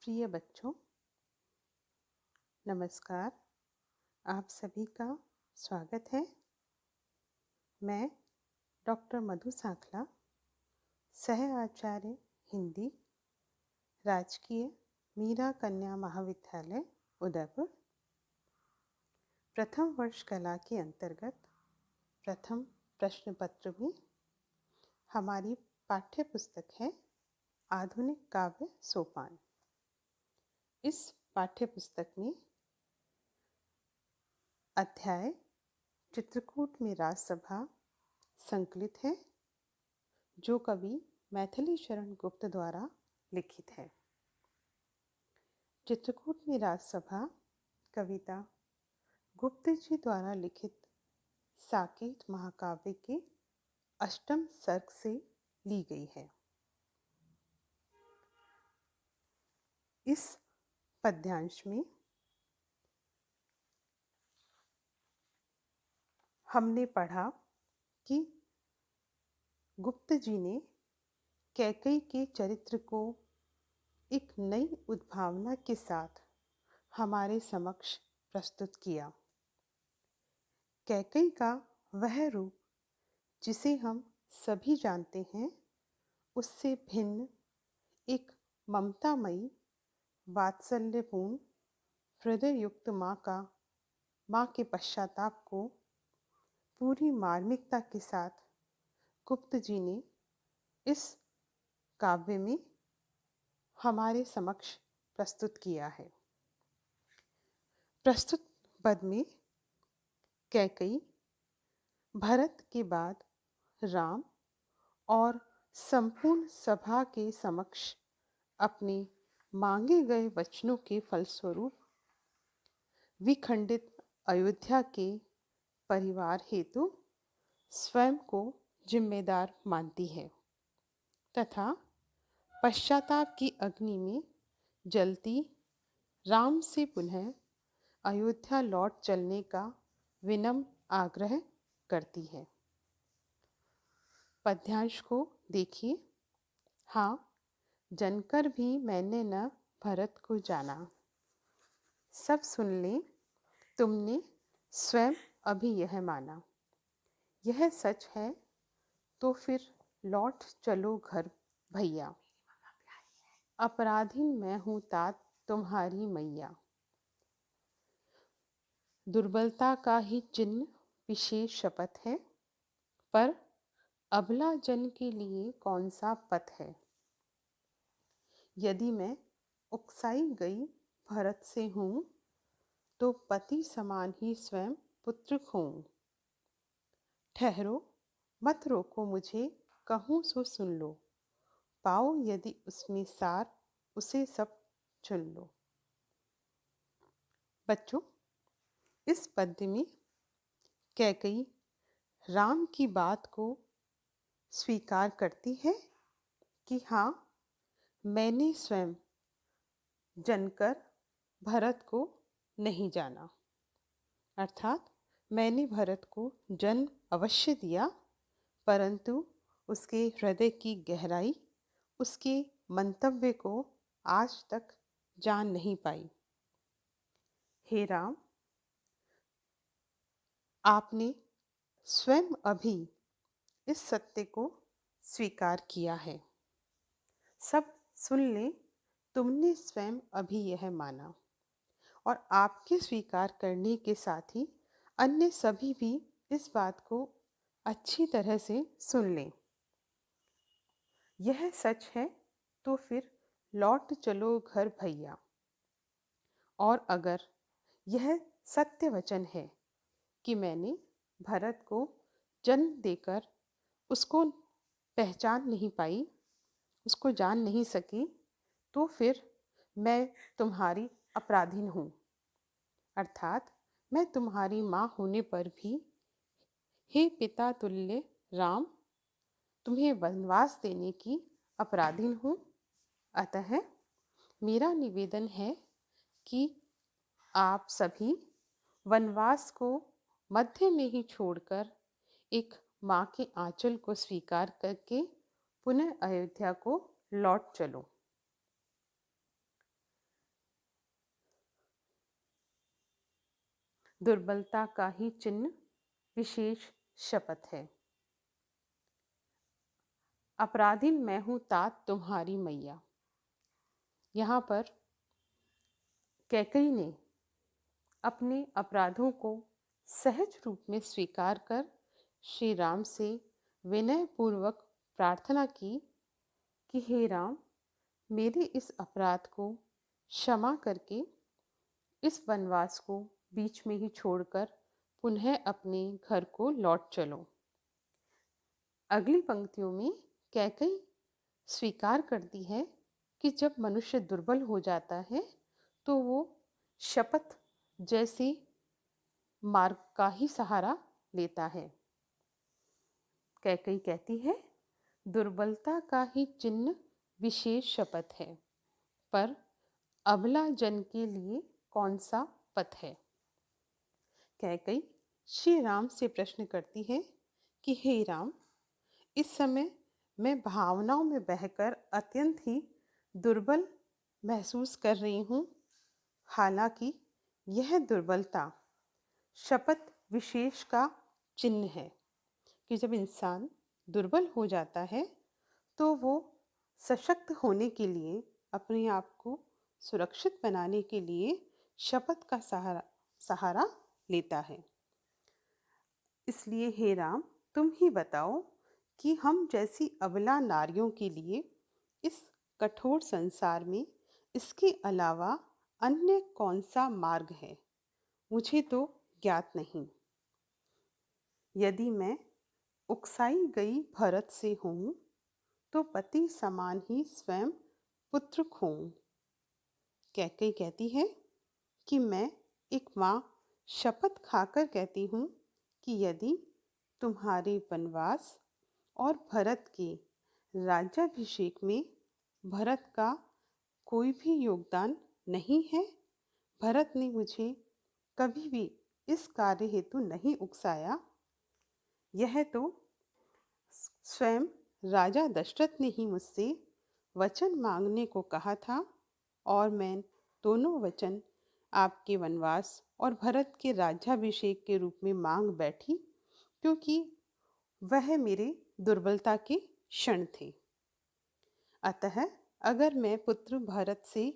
प्रिय बच्चों, नमस्कार। आप सभी का स्वागत है। मैं डॉक्टर मधु सांखला, सह आचार्य हिंदी, राजकीय मीरा कन्या महाविद्यालय उदयपुर, प्रथम वर्ष कला के अंतर्गत प्रथम प्रश्न पत्र में हमारी पाठ्य पुस्तक है आधुनिक काव्य सोपान। इस पाठ्य पुस्तक में अध्याय चित्रकूट में राजसभा संकलित है, जो कवि मैथिली शरण गुप्त द्वारा लिखित है। चित्रकूट में राजसभा कविता गुप्त जी द्वारा लिखित साकेत महाकाव्य के अष्टम सर्ग से ली गई है। इस पद्यांश में हमने पढ़ा कि गुप्त जी ने कैकेयी के चरित्र को एक नई उद्भावना के साथ हमारे समक्ष प्रस्तुत किया। कैकेयी का वह रूप जिसे हम सभी जानते हैं, उससे भिन्न एक ममतामयी, वात्सल्यपूर्ण, हृदययुक्त माँ के पश्चाताप को पूरी मार्मिकता के साथ गुप्त जी ने इस काव्य में हमारे समक्ष प्रस्तुत किया है। प्रस्तुत पद में कैकेयी भरत के बाद राम और संपूर्ण सभा के समक्ष अपने मांगे गए वचनों के फलस्वरूप विखंडित अयोध्या के परिवार हेतु स्वयं को जिम्मेदार मानती है तथा पश्चाताप की अग्नि में जलती राम से पुनः अयोध्या लौट चलने का विनम्र आग्रह करती है। पद्यांश को देखिए। हाँ, जनकर भी मैंने न भरत को जाना, सब सुन ले तुमने स्वयं अभी यह माना। यह सच है तो फिर लौट चलो घर भैया, अपराधीन मैं हूँ तात तुम्हारी मैया। दुर्बलता का ही चिन्ह विशेष शपथ है, पर अबला जन के लिए कौन सा पथ है। यदि मैं उकसाई गई भरत से हूँ, तो पति समान ही स्वयं पुत्र खोऊं। ठहरो मत रोको मुझे, कहूँ सो सुन लो, पाओ यदि उसमें सार उसे सब चुन लो। बच्चों, इस पद्य में कैकेयी राम की बात को स्वीकार करती है कि हाँ, मैंने स्वयं जनकर भरत को नहीं जाना, अर्थात मैंने भरत को जन्म अवश्य दिया, परंतु उसके हृदय की गहराई, उसके मंतव्य को आज तक जान नहीं पाई। हे राम, आपने स्वयं अभी इस सत्य को स्वीकार किया है। सब सुन ले तुमने स्वयं अभी यह माना, और आपके स्वीकार करने के साथ ही अन्य सभी भी इस बात को अच्छी तरह से सुन लें। यह सच है तो फिर लौट चलो घर भैया। और अगर यह सत्य वचन है कि मैंने भरत को जन्म देकर उसको पहचान नहीं पाई, उसको जान नहीं सकी, तो फिर मैं तुम्हारी अपराधीन हूँ, अर्थात मैं तुम्हारी माँ होने पर भी हे पिता तुल्य राम, तुम्हें वनवास देने की अपराधीन हूँ। अतः मेरा निवेदन है कि आप सभी वनवास को मध्य में ही छोड़कर एक माँ के आंचल को स्वीकार करके पुनः अयोध्या को लौट चलो। दुर्बलता का ही चिन्ह विशेष शपथ है। अपराधी मैं हूँ तात तुम्हारी मैया। यहाँ पर कैकई ने अपने अपराधों को सहज रूप में स्वीकार कर श्री राम से विनय पूर्वक प्रार्थना की कि हे राम, मेरे इस अपराध को क्षमा करके इस वनवास को बीच में ही छोड़कर पुनः अपने घर को लौट चलो। अगली पंक्तियों में कैकई स्वीकार करती है कि जब मनुष्य दुर्बल हो जाता है तो वो शपथ जैसे मार्ग का ही सहारा लेता है। कैकई कहती है, दुर्बलता का ही चिन्ह विशेष शपथ है, पर अबला जन के लिए कौन सा पथ है। कैकई श्री राम से प्रश्न करती है कि हे राम, इस समय मैं भावनाओं में बहकर अत्यंत ही दुर्बल महसूस कर रही हूँ। हालांकि यह दुर्बलता शपथ विशेष का चिन्ह है कि जब इंसान दुर्बल हो जाता है तो वो सशक्त होने के लिए, अपने आप को सुरक्षित बनाने के लिए शपथ का सहारा लेता है। इसलिए हे राम, तुम ही बताओ कि हम जैसी अबला नारियों के लिए इस कठोर संसार में इसके अलावा अन्य कौन सा मार्ग है, मुझे तो ज्ञात नहीं। यदि मैं उकसाई गई भरत से हूँ तो पति समान ही स्वयं पुत्र खोऊं। कैकई कहती है कि मैं एक माँ शपथ खाकर कहती हूँ कि यदि तुम्हारे वनवास और भरत के राज्याभिषेक में भरत का कोई भी योगदान नहीं है, भरत ने मुझे कभी भी इस कार्य हेतु नहीं उकसाया, यह तो स्वयं राजा दशरथ ने ही मुझसे वचन मांगने को कहा था और मैं दोनों वचन आपके वनवास और भरत के राज्याभिषेक के रूप में मांग बैठी, क्योंकि वह मेरे दुर्बलता के क्षण थे। अतः अगर मैं पुत्र भरत से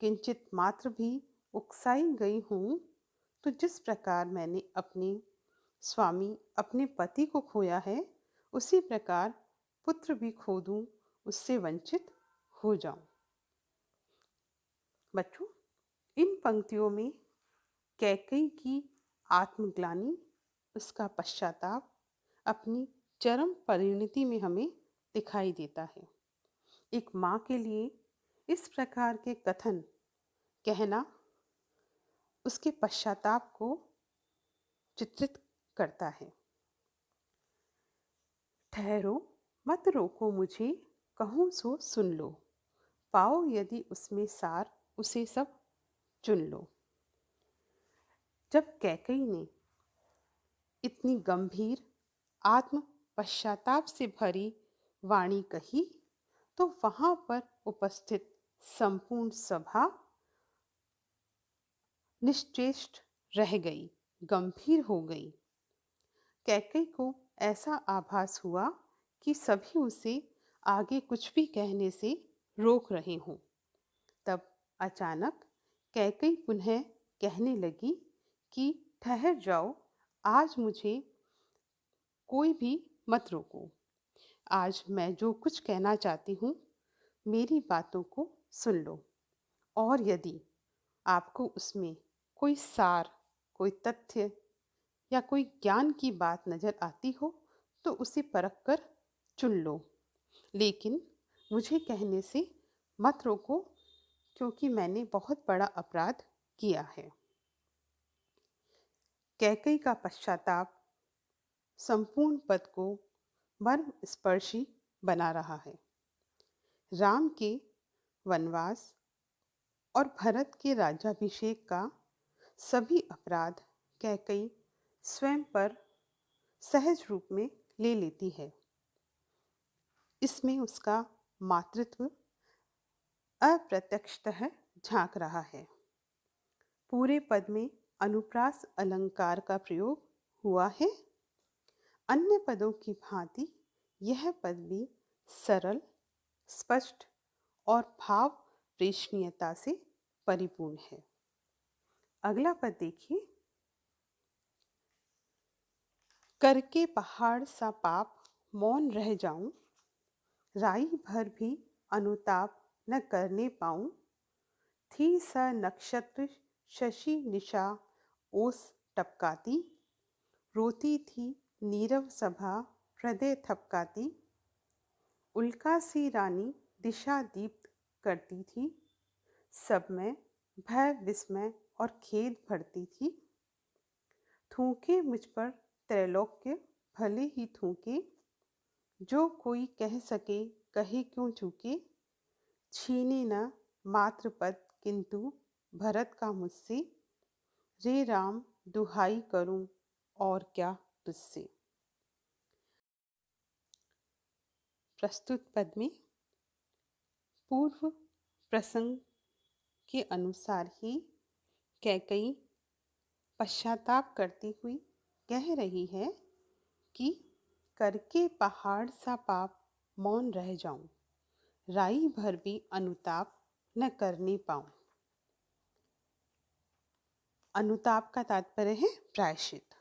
किंचित मात्र भी उकसाई गई हूँ तो जिस प्रकार मैंने अपने स्वामी अपने पति को खोया है, उसी प्रकार पुत्र भी खो दूं, उससे वंचित हो जाऊं। बच्चों, इन पंक्तियों में कैकई की आत्मग्लानि, उसका पश्चाताप अपनी चरम परिणति में हमें दिखाई देता है। एक माँ के लिए इस प्रकार के कथन कहना उसके पश्चाताप को चित्रित करता है। ठहरो, मत रोको मुझे, कहूँ सो सुन लो, पाओ यदि उसमें सार उसे सब चुन लो। जब कैकई ने इतनी गंभीर आत्म पश्चाताप से भरी वाणी कही तो वहां पर उपस्थित संपूर्ण सभा निश्चेष्ट रह गई, गंभीर हो गई। कैकई को ऐसा आभास हुआ कि सभी उसे आगे कुछ भी कहने से रोक रहे हों। तब अचानक कैकई पुनः कहने लगी कि ठहर जाओ, आज मुझे कोई भी मत रोको। आज मैं जो कुछ कहना चाहती हूँ, मेरी बातों को सुन लो, और यदि आपको उसमें कोई सार, कोई तथ्य या कोई ज्ञान की बात नजर आती हो तो उसे परख कर चुन लो, लेकिन मुझे कहने से मत रोको, क्योंकि मैंने बहुत बड़ा अपराध किया है। कैकई का पश्चाताप संपूर्ण पद को मर्म स्पर्शी बना रहा है। राम के वनवास और भरत के राज्याभिषेक का सभी अपराध कैकई स्वयं पर सहज रूप में ले लेती है। इसमें उसका मातृत्व अप्रत्यक्षतः झांक रहा है। पूरे पद में अनुप्रास अलंकार का प्रयोग हुआ है। अन्य पदों की भांति यह पद भी सरल, स्पष्ट और भाव प्रेषणीयता से परिपूर्ण है। अगला पद देखिए। करके पहाड़ सा पाप मौन रह जाऊं, राई भर भी अनुताप न करने पाऊं, थी स नक्षत्र शशि निशा ओस टपकाती, रोती थी नीरव सभा हृदय थपकाती, उल्का सी रानी दिशा दीप्त करती थी, सब में भय विस्मय और खेद भरती थी, थूके मुझ पर त्रैलोक्य भले ही थूके, जो कोई कह सके कहे क्यों चूके, छीने न मात्र पद किंतु भरत का मुझसे, रे राम दुहाई करूं और क्या तुझसे। प्रस्तुत पद में पूर्व प्रसंग के अनुसार ही कैकई पश्चाताप करती हुई कह रही है कि करके पहाड़ सा पाप मौन रह जाऊं, राई भर भी अनुताप न करने पाऊं। अनुताप का तात्पर्य है प्रायश्चित।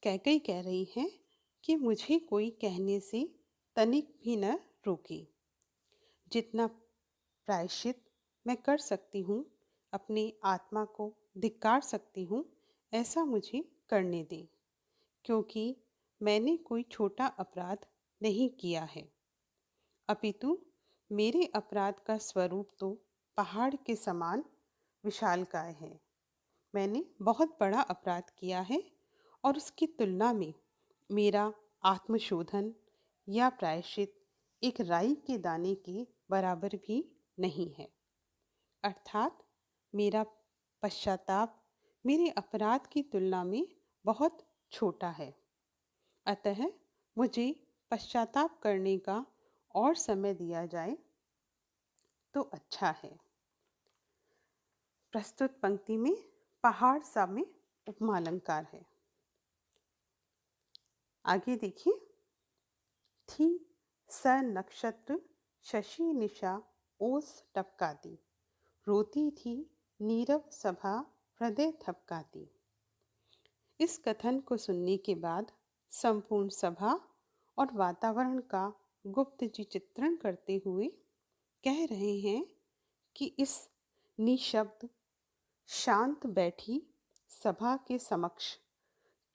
कैकई कह रही है कि मुझे कोई कहने से तनिक भी न रोके। जितना प्रायश्चित मैं कर सकती हूँ, अपनी आत्मा को धिक्कार सकती हूँ, ऐसा मुझे करने दें, क्योंकि मैंने कोई छोटा अपराध नहीं किया है, अपितु मेरे अपराध का स्वरूप तो पहाड़ के समान विशालकाय है। मैंने बहुत बड़ा अपराध किया है और उसकी तुलना में मेरा आत्मशोधन या प्रायश्चित एक राई के दाने के बराबर भी नहीं है। अर्थात मेरा पश्चाताप मेरे अपराध की तुलना में बहुत छोटा है। अतः मुझे पश्चाताप करने का और समय दिया जाए तो अच्छा है। प्रस्तुत पंक्ति में पहाड़ सा में उपमा अलंकार है। आगे देखिए। थी स नक्षत्र शशि निशा ओस टपकाती, रोती थी नीरव सभा हृदय थपकाती। इस कथन को सुनने के बाद संपूर्ण सभा और वातावरण का गुप्त जी चित्रण करते हुए कह रहे हैं कि इस निशब्द शांत बैठी सभा के समक्ष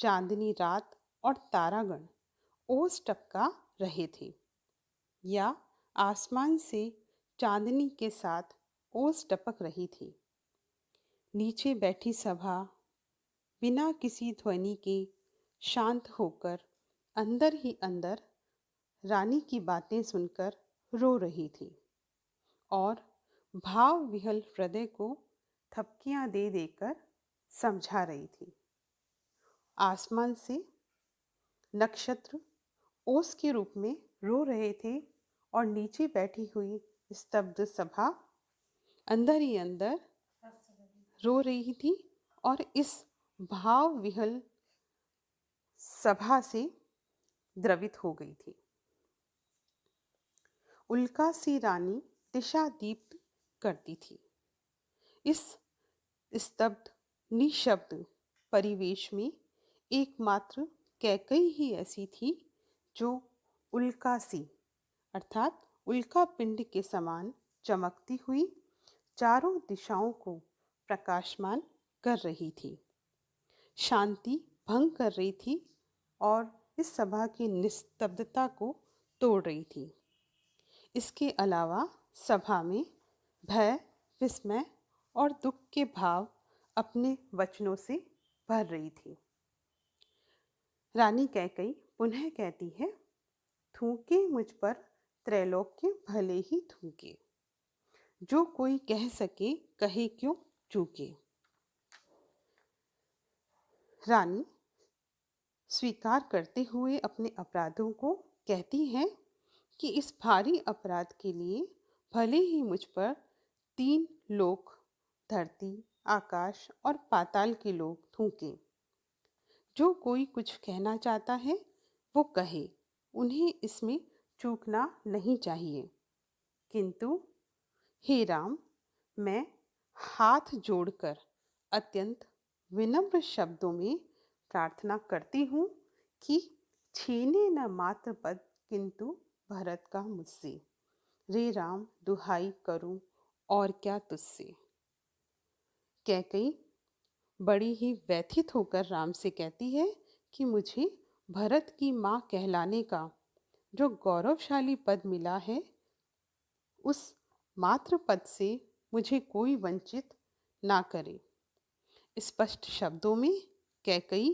चांदनी रात और तारागण ओस टपका रहे थे, या आसमान से चांदनी के साथ ओस टपक रही थी। नीचे बैठी सभा बिना किसी ध्वनि के शांत होकर अंदर ही अंदर रानी की बातें सुनकर रो रही थी और भाव विहल हृदय को थपकियां दे देकर समझा रही थी। आसमान से नक्षत्र ओस के रूप में रो रहे थे और नीचे बैठी हुई स्तब्ध सभा अंदर ही अंदर रो रही थी और इस भाव विहल सभा से द्रवित हो गई थी। उल्का सी रानी दिशा दीप्त करती थी। इस स्तब्ध निशब्द परिवेश में एकमात्र कैकई ही ऐसी थी जो उल्का सी अर्थात उल्का पिंड के समान चमकती हुई चारों दिशाओं को प्रकाशमान कर रही थी, शांति भंग कर रही थी और इस सभा की निस्तब्धता को तोड़ रही थी। इसके अलावा सभा में भय, विस्मय और दुख के भाव अपने वचनों से भर रही थी। रानी कैकई पुनः कहती है, थूके मुझ पर त्रैलोक्य भले ही थूके, जो कोई कह सके कहे क्यों चूके। रानी स्वीकार करते हुए अपने अपराधों को कहती है कि इस भारी अपराध के लिए भले ही मुझ पर 3 लोक, धरती, आकाश और पाताल के लोग थूकें। जो कोई कुछ कहना चाहता है वो कहे, उन्हें इसमें चूकना नहीं चाहिए। किंतु हे राम, मैं हाथ जोड़कर अत्यंत विनम्र शब्दों में प्रार्थना करती हूँ कि छीने न मात्र पद किंतु भरत का मुझसे। रे राम, दुहाई करूं और क्या तुझसे। कैकई बड़ी ही व्यथित होकर राम से कहती है कि मुझे भरत की माँ कहलाने का जो गौरवशाली पद मिला है, उस मात्र पद से मुझे कोई वंचित ना करे। स्पष्ट शब्दों में कैकई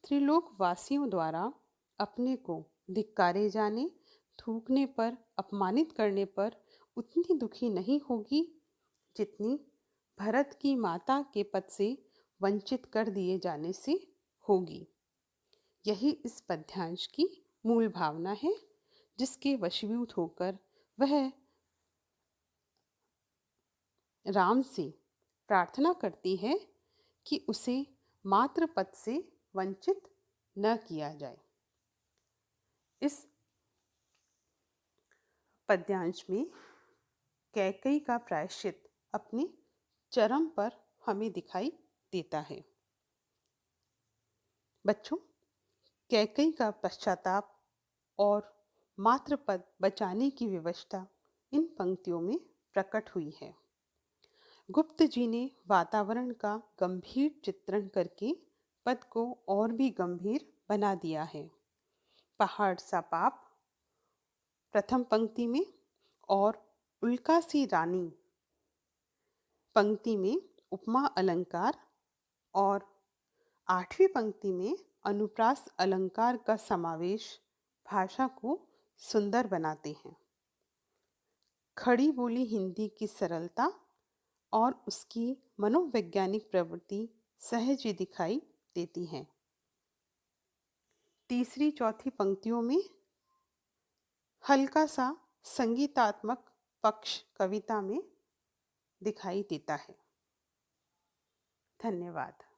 त्रिलोकवासियों द्वारा अपने को धिक्कारे जाने, थूकने पर, अपमानित करने पर उतनी दुखी नहीं होगी जितनी भरत की माता के पद से वंचित कर दिए जाने से होगी। यही इस पद्यांश की मूल भावना है, जिसके वशीभूत होकर वह राम से प्रार्थना करती है कि उसे मात्र पद से वंचित न किया जाए। इस पद्यांश में कैकई का प्रायश्चित अपने चरम पर हमें दिखाई देता है। बच्चों, कैकई का पश्चाताप और मात्र पद बचाने की विवशता इन पंक्तियों में प्रकट हुई है। गुप्त जी ने वातावरण का गंभीर चित्रण करके पद को और भी गंभीर बना दिया है। पहाड़ सा पाप प्रथम पंक्ति में और उल्का सी रानी पंक्ति में उपमा अलंकार और आठवीं पंक्ति में अनुप्रास अलंकार का समावेश भाषा को सुंदर बनाते हैं। खड़ी बोली हिंदी की सरलता और उसकी मनोवैज्ञानिक प्रवृत्ति सहज ही दिखाई देती हैं। तीसरी चौथी पंक्तियों में हल्का सा संगीतात्मक पक्ष कविता में दिखाई देता है। धन्यवाद।